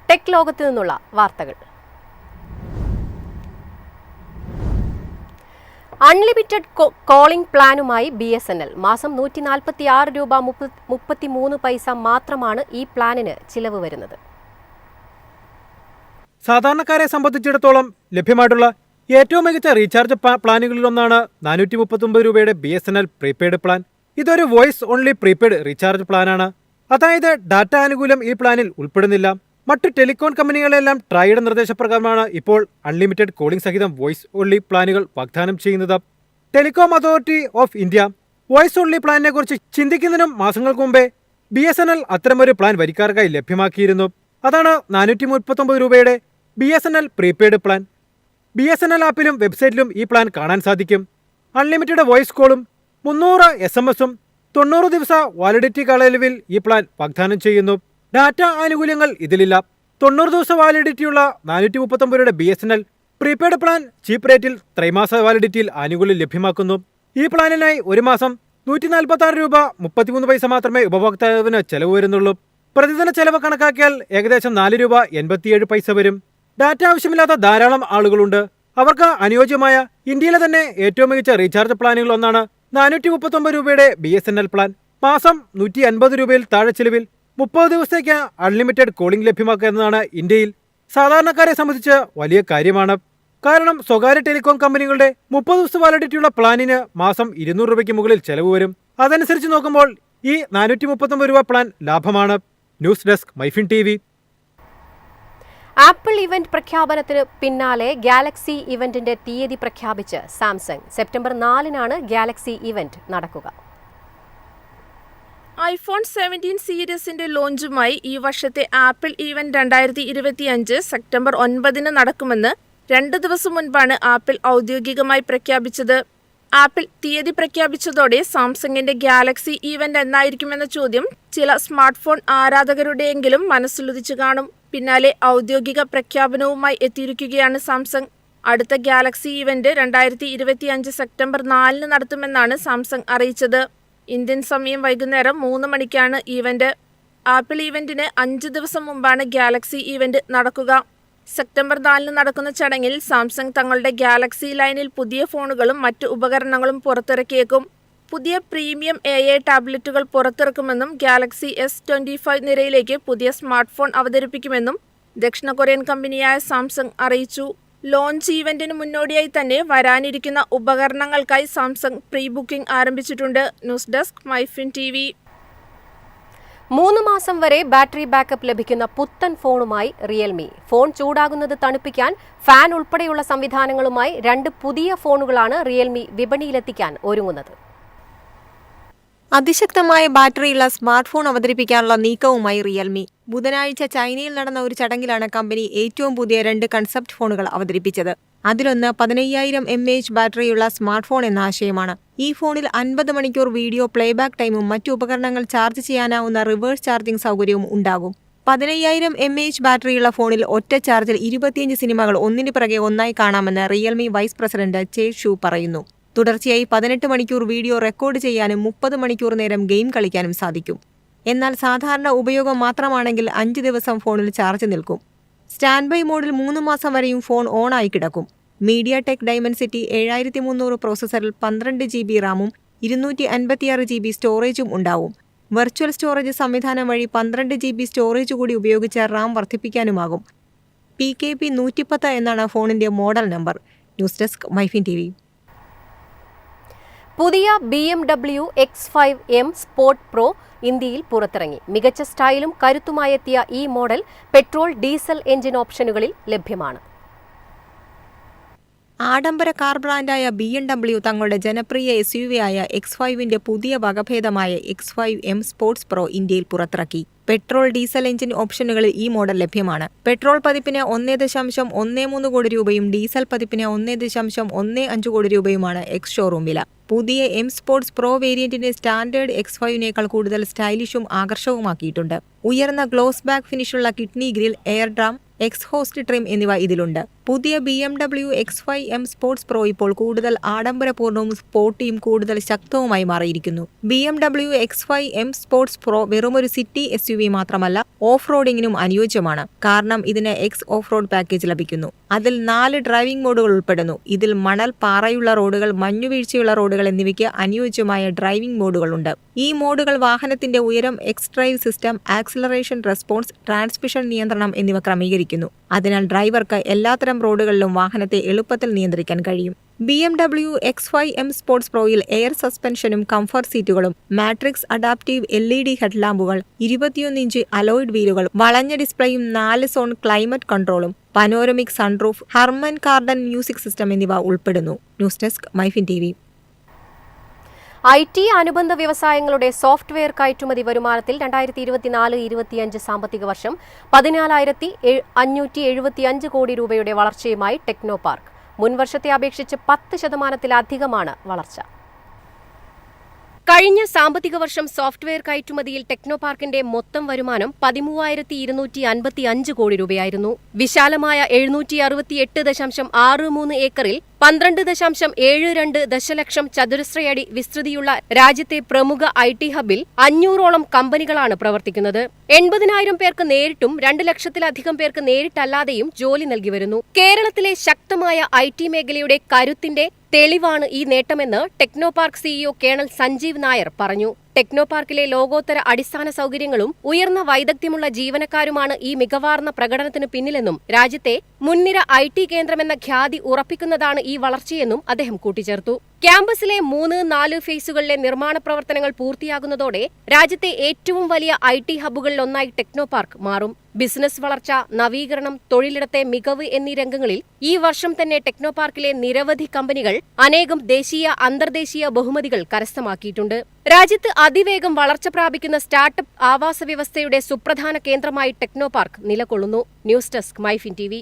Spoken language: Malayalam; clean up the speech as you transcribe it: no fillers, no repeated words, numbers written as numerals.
ടെക് ലോകത്തു നിന്നുള്ള വാർത്തകൾ. അൺലിമിറ്റഡ് കോളിംഗ് പ്ലാനുമായി BSNL മാസം 146 രൂപ 33 പൈസ മാത്രമാണ് ഈ പ്ലാനിന് ചിലവ് വരുന്നത്. സാധാരണക്കാരെ സംബന്ധിച്ചിടത്തോളം ലഭ്യമായിട്ടുള്ള ഏറ്റവും മികച്ച റീചാർജ് പ്ലാനുകളിലൊന്നാണ് 439 രൂപയുടെ BSNL പ്രീപെയ്ഡ് പ്ലാൻ. ഇതൊരു വോയിസ് ഓൺലി പ്രീപെയ്ഡ് റീചാർജ് പ്ലാനാണ്. അതായത് ഡാറ്റ ആനുകൂല്യം ഈ പ്ലാനിൽ ഉൾപ്പെടുന്നില്ല. മറ്റ് ടെലികോം കമ്പനികളെല്ലാം ട്രായുടെ നിർദ്ദേശപ്രകാരമാണ് ഇപ്പോൾ അൺലിമിറ്റഡ് കോളിംഗ് സഹിതം വോയിസ് ഓൺലി പ്ലാനുകൾ വാഗ്ദാനം ചെയ്യുന്നത്. Telecom authority of India voice only പ്ലാനിനെ കുറിച്ച് ചിന്തിക്കുന്നതിനും മാസങ്ങൾക്ക് മുമ്പേ BSNL അത്തരമൊരു പ്ലാൻ വരിക്കാർക്കായി ലഭ്യമാക്കിയിരുന്നു. അതാണ് 439 രൂപയുടെ BSNL പ്രീപെയ്ഡ് പ്ലാൻ. BSNL ആപ്പിലും വെബ്സൈറ്റിലും ഈ പ്ലാൻ കാണാൻ സാധിക്കും. അൺലിമിറ്റഡ് വോയിസ് കോളും 300 SMS-ഉം 90 ദിവസ വാലിഡിറ്റി കാലയളവിൽ ഈ പ്ലാൻ വാഗ്ദാനം ചെയ്യുന്നു. ഡാറ്റ ആനുകൂല്യങ്ങൾ ഇതിലില്ല. 90 ദിവസ വാലിഡിറ്റിയുള്ള 439 രൂപയുടെ BSNL പ്രീപെയ്ഡ് പ്ലാൻ ചീപ്പ് റേറ്റിൽ ത്രൈമാസ വാലിഡിറ്റിയിൽ ആനുകൂല്യം ലഭ്യമാക്കുന്നു. ഈ പ്ലാനിനായി ഒരു മാസം 146 രൂപ 33 പൈസ മാത്രമേ ഉപഭോക്താവിന് ചെലവ് വരുന്നുള്ളൂ. പ്രതിദിന ചെലവ് കണക്കാക്കിയാൽ ഏകദേശം 4 രൂപ 87 പൈസ വരും. ഡാറ്റ ആവശ്യമില്ലാത്ത ധാരാളം ആളുകളുണ്ട്. അവർക്ക് അനുയോജ്യമായ ഇന്ത്യയിലെ തന്നെ ഏറ്റവും മികച്ച റീചാർജ് പ്ലാനുകൾ ഒന്നാണ് 439 രൂപയുടെ BSNL പ്ലാൻ. മാസം 150 രൂപയിൽ താഴെ ചെലവിൽ 30 ദിവസത്തേക്ക് അൺലിമിറ്റഡ് കോളിംഗ് ലഭ്യമാക്കുക എന്നതാണ് ഇന്ത്യയിൽ സാധാരണക്കാരെ സംബന്ധിച്ച് വലിയ കാര്യമാണ്. കാരണം സ്വകാര്യ ടെലികോം കമ്പനികളുടെ 30 ദിവസ വാലിഡിറ്റിയുള്ള പ്ലാനിന് മാസം 200 രൂപയ്ക്ക് മുകളിൽ ചെലവ് വരും. അതനുസരിച്ച് നോക്കുമ്പോൾ ഈ 439 രൂപ പ്ലാൻ ലാഭമാണ്. News desk MyFin TV. Apple event പ്രഖ്യാപനത്തിന് പിന്നാലെ ഗാലക്സി ഇവന്റിന്റെ തീയതി പ്രഖ്യാപിച്ച് സാംസങ്. സെപ്റ്റംബർ 4-നാണ് ഗാലക്സി ഇവന്റ് നടക്കുക. iPhone 17 സീരീസിന്റെ ലോഞ്ചുമായി ഈ വർഷത്തെ ആപ്പിൾ ഇവന്റ് 2025 സെപ്റ്റംബർ 9-ന് നടക്കുമെന്ന് 2 ദിവസം മുൻപാണ് ആപ്പിൾ ഔദ്യോഗികമായി പ്രഖ്യാപിച്ചത്. ആപ്പിൾ തീയതി പ്രഖ്യാപിച്ചതോടെ സാംസങ്ങിന്റെ ഗാലക്സി ഇവന്റ് എന്നായിരിക്കുമെന്ന ചോദ്യം ചില സ്മാർട്ട് ഫോൺ ആരാധകരുടെയെങ്കിലും മനസ്സിലുദിച്ചു കാണും. പിന്നാലെ ഔദ്യോഗിക പ്രഖ്യാപനവുമായി എത്തിയിരിക്കുകയാണ് സാംസങ്. അടുത്ത ഗാലക്സി ഇവന്റ് 2025 സെപ്റ്റംബർ 4-ന് നടത്തുമെന്നാണ് സാംസങ് അറിയിച്ചത്. ഇന്ത്യൻ സമയം വൈകുന്നേരം 3 മണിക്കാണ് ഇവന്റ്. ആപ്പിൾ ഇവന്റിന് 5 ദിവസം മുമ്പാണ് ഗാലക്സി ഇവന്റ് നടക്കുക. സെപ്റ്റംബർ 4-ന് നടക്കുന്ന ചടങ്ങിൽ സാംസങ് തങ്ങളുടെ ഗാലക്സി ലൈനിൽ പുതിയ ഫോണുകളും മറ്റു ഉപകരണങ്ങളും പുറത്തിറക്കിയേക്കും. പുതിയ പ്രീമിയം AI ടാബ്ലറ്റുകൾ പുറത്തിറക്കുമെന്നും ഗാലക്സി S25 നിരയിലേക്ക് പുതിയ സ്മാർട്ട് ഫോൺ അവതരിപ്പിക്കുമെന്നും ദക്ഷിണ കൊറിയൻ കമ്പനിയായ സാംസങ് അറിയിച്ചു. ലോഞ്ച് ഈവന്റിന് മുന്നോടിയായി തന്നെ വരാനിരിക്കുന്ന ഉപകരണങ്ങൾക്കായി സാംസങ് പ്രീ ബുക്കിംഗ് ആരംഭിച്ചിട്ടുണ്ട്. News desk MyFin TV. 3 മാസം വരെ ബാറ്ററി ബാക്കപ്പ് ലഭിക്കുന്ന പുത്തൻ ഫോണുമായി റിയൽമി. ഫോൺ ചൂടാകുന്നത് തണുപ്പിക്കാൻ ഫാൻ ഉൾപ്പെടെയുള്ള സംവിധാനങ്ങളുമായി 2 പുതിയ ഫോണുകളാണ് റിയൽമി വിപണിയിലെത്തിക്കാൻ ഒരുങ്ങുന്നത്. അതിശക്തമായ ബാറ്ററിയുള്ള സ്മാർട്ട് ഫോൺ അവതരിപ്പിക്കാനുള്ള നീക്കവുമായി റിയൽമി. ബുധനാഴ്ച ചൈനയിൽ നടന്ന ഒരു ചടങ്ങിലാണ് കമ്പനി ഏറ്റവും പുതിയ 2 കൺസെപ്റ്റ് ഫോണുകൾ അവതരിപ്പിച്ചത്. അതിലൊന്ന് 15000 mAh ബാറ്ററിയുള്ള സ്മാർട്ട് ഫോൺ എന്ന ആശയമാണ്. ഈ ഫോണിൽ 50 മണിക്കൂർ വീഡിയോ പ്ലേബാക്ക് ടൈമും മറ്റു ഉപകരണങ്ങൾ ചാർജ് ചെയ്യാനാവുന്ന റിവേഴ്സ് ചാർജിംഗ് സൗകര്യവും ഉണ്ടാകും. 15000 mAh ബാറ്ററിയുള്ള ഫോണിൽ ഒറ്റ ചാർജിൽ 25 സിനിമകൾ ഒന്നിനു പിറകെ ഒന്നായി കാണാമെന്ന് റിയൽമി വൈസ് പ്രസിഡന്റ് ചേ ഷു പറയുന്നു. തുടർച്ചയായി 18 മണിക്കൂർ വീഡിയോ റെക്കോർഡ് ചെയ്യാനും 30 മണിക്കൂർ നേരം ഗെയിം കളിക്കാനും സാധിക്കും. എന്നാൽ സാധാരണ ഉപയോഗം മാത്രമാണെങ്കിൽ 5 ദിവസം ഫോണിൽ ചാർജ് നിൽക്കും. സ്റ്റാൻഡ് ബൈ മോഡിൽ 3 മാസം വരെയും ഫോൺ ഓണായി കിടക്കും. മീഡിയാടെക് ഡൈമൻസിറ്റി 7300 പ്രോസസറിൽ 12 GB റാമും 256 GB സ്റ്റോറേജും ഉണ്ടാവും. വെർച്വൽ സ്റ്റോറേജ് സംവിധാനം വഴി 12 GB സ്റ്റോറേജ് കൂടി ഉപയോഗിച്ച് റാം വർദ്ധിപ്പിക്കാനുമാകും. PKP 110 എന്നാണ് ഫോണിന്റെ model number. News desk MyFin TV. പുതിയ BMW X5M സ്പോർട്ട് പ്രോ ഇന്ത്യയിൽ പുറത്തിറങ്ങി. മികച്ച സ്റ്റൈലും കരുത്തുമായെത്തിയ ഈ മോഡൽ പെട്രോൾ ഡീസൽ എഞ്ചിൻ ഓപ്ഷനുകളിൽ ലഭ്യമാണ്. ആഡംബര കാർ ബ്രാൻഡായ BMW തങ്ങളുടെ ജനപ്രിയ SUV-ആയ X5-ന്റെ പുതിയ വകഭേദമായ X5M സ്പോർട്സ് പ്രോ ഇന്ത്യയിൽ പുറത്തിറക്കി. പെട്രോൾ ഡീസൽ എഞ്ചിൻ ഓപ്ഷനുകളിൽ ഈ മോഡൽ ലഭ്യമാണ്. പെട്രോൾ പതിപ്പിന് 1.13 കോടി രൂപയും ഡീസൽ പതിപ്പിന് 1.15 കോടി രൂപയുമാണ് എക്സ് ഷോറൂം വില. പുതിയ M സ്പോർട്സ് പ്രോ വേരിയന്റിന്റെ സ്റ്റാൻഡേർഡ് X5-നേക്കാൾ കൂടുതൽ സ്റ്റൈലിഷും ആകർഷകവുമാക്കിയിട്ടുണ്ട്. ഉയർന്ന ഗ്ലോസ് ബാക്ക് ഫിനിഷുള്ള kidney grill, air dam, exhaust trim എന്നിവ ഇതിലുണ്ട്. പുതിയ BMW X5M സ്പോർട്സ് പ്രോ ഇപ്പോൾ കൂടുതൽ ആഡംബരപൂർണ്ണവും സ്പോർട്ടിയും കൂടുതൽ ശക്തവുമായി മാറിയിരിക്കുന്നു. BMW X5M സ്പോർട്സ് പ്രോ വെറുമൊരു സിറ്റി SUV മാത്രമല്ല, ഓഫ് റോഡിങ്ങിനും അനുയോജ്യമാണ്. കാരണം ഇതിന് എക്സ് ഓഫ് റോഡ് പാക്കേജ് ലഭിക്കുന്നു. അതിൽ 4 ഡ്രൈവിംഗ് മോഡുകൾ ഉൾപ്പെടുന്നു. ഇതിൽ മണൽ, പാറയുള്ള റോഡുകൾ, മഞ്ഞുവീഴ്ചയുള്ള റോഡുകൾ എന്നിവയ്ക്ക് അനുയോജ്യമായ ഡ്രൈവിംഗ് മോഡുകളുണ്ട്. ഈ മോഡുകൾ വാഹനത്തിന്റെ ഉയരം, X drive system, acceleration response, transmission നിയന്ത്രണം എന്നിവ ക്രമീകരിക്കുന്നു. അതിനാൽ ഡ്രൈവർക്ക് എല്ലാത്തരം റോഡുകളിലും വാഹനത്തെ എളുപ്പത്തിൽ നിയന്ത്രിക്കാൻ കഴിയും. BMW X5M സ്പോർട്സ് പ്രോയിൽ എയർ സസ്പെൻഷനും കംഫർട്ട് സീറ്റുകളും, മാട്രിക്സ് അഡാപ്റ്റീവ് LED ഹെഡ്ലാമ്പുകൾ, 21 ഇഞ്ച് അലോയ്ഡ് വീലുകൾ, വളഞ്ഞ ഡിസ്പ്ലേയും 4 സോൺ ക്ലൈമറ്റ് കൺട്രോളും, panoramic sunroof, Harman Kardon music system എന്നിവ ഉൾപ്പെടുന്നു. News desk MyFin TV. IT അനുബന്ധ വ്യവസായങ്ങളുടെ സോഫ്റ്റ്വെയർ കയറ്റുമതി വരുമാനത്തിൽ 2024-25 സാമ്പത്തിക വർഷം 14,575 കോടി രൂപയുടെ വളർച്ചയുമായി ടെക്നോപാർക്ക്. മുൻവർഷത്തെ അപേക്ഷിച്ച് 10% വളർച്ച. കഴിഞ്ഞ സാമ്പത്തിക വർഷം സോഫ്റ്റ്വെയർ കയറ്റുമതിയിൽ ടെക്നോപാർക്കിന്റെ മൊത്തം വരുമാനം 13,255 കോടി രൂപയായിരുന്നു. വിശാലമായ 768.63 ഏക്കറിൽ 12.72 ദശലക്ഷം ചതുരശ്രയടി വിസ്തൃതിയുള്ള രാജ്യത്തെ പ്രമുഖ IT ഹബിൽ 500ഓളം കമ്പനികളാണ് പ്രവർത്തിക്കുന്നത്. 80,000 പേർക്ക് നേരിട്ടും 2 ലക്ഷത്തിലധികം പേർക്ക് നേരിട്ടല്ലാതെയും ജോലി നൽകി വരുന്നു. കേരളത്തിലെ ശക്തമായ IT മേഖലയുടെ കരുത്തിന്റെ തെളിവാണ് ഈ നേട്ടമെന്ന് ടെക്നോപാർക്ക് CEO കേണൽ സഞ്ജീവ് നായർ പറഞ്ഞു. ടെക്നോപാർക്കിലെ ലോകോത്തര അടിസ്ഥാന സൗകര്യങ്ങളും ഉയർന്ന വൈദഗ്ധ്യമുള്ള ജീവനക്കാരുമാണ് ഈ മികവാർന്ന പ്രകടനത്തിന് പിന്നിലെന്നും രാജ്യത്തെ മുൻനിര IT കേന്ദ്രമെന്ന ഖ്യാതി ഉറപ്പിക്കുന്നതാണ് ഈ വളർച്ചയെന്നും അദ്ദേഹം കൂട്ടിച്ചേർത്തു. ക്യാമ്പസിലെ 3-4 ഫേസുകളിലെ നിർമ്മാണ പ്രവർത്തനങ്ങൾ പൂർത്തിയാകുന്നതോടെ രാജ്യത്തെ ഏറ്റവും വലിയ IT ഹബ്ബുകളിലൊന്നായി ടെക്നോപാർക്ക് മാറും. ബിസിനസ് വളർച്ച, നവീകരണം, തൊഴിലിടത്തെ മികവ് എന്നീ രംഗങ്ങളിൽ ഈ വർഷം തന്നെ ടെക്നോപാർക്കിലെ നിരവധി കമ്പനികൾ അനേകം ദേശീയ, അന്തർദേശീയ ബഹുമതികൾ കരസ്ഥമാക്കിയിട്ടുണ്ട്. രാജ്യത്ത് അതിവേഗം വളർച്ച പ്രാപിക്കുന്ന സ്റ്റാർട്ടപ്പ് ആവാസ വ്യവസ്ഥയുടെ സുപ്രധാന കേന്ദ്രമായി ടെക്നോപാർക്ക് നിലകൊള്ളുന്നു. News desk MyFin TV.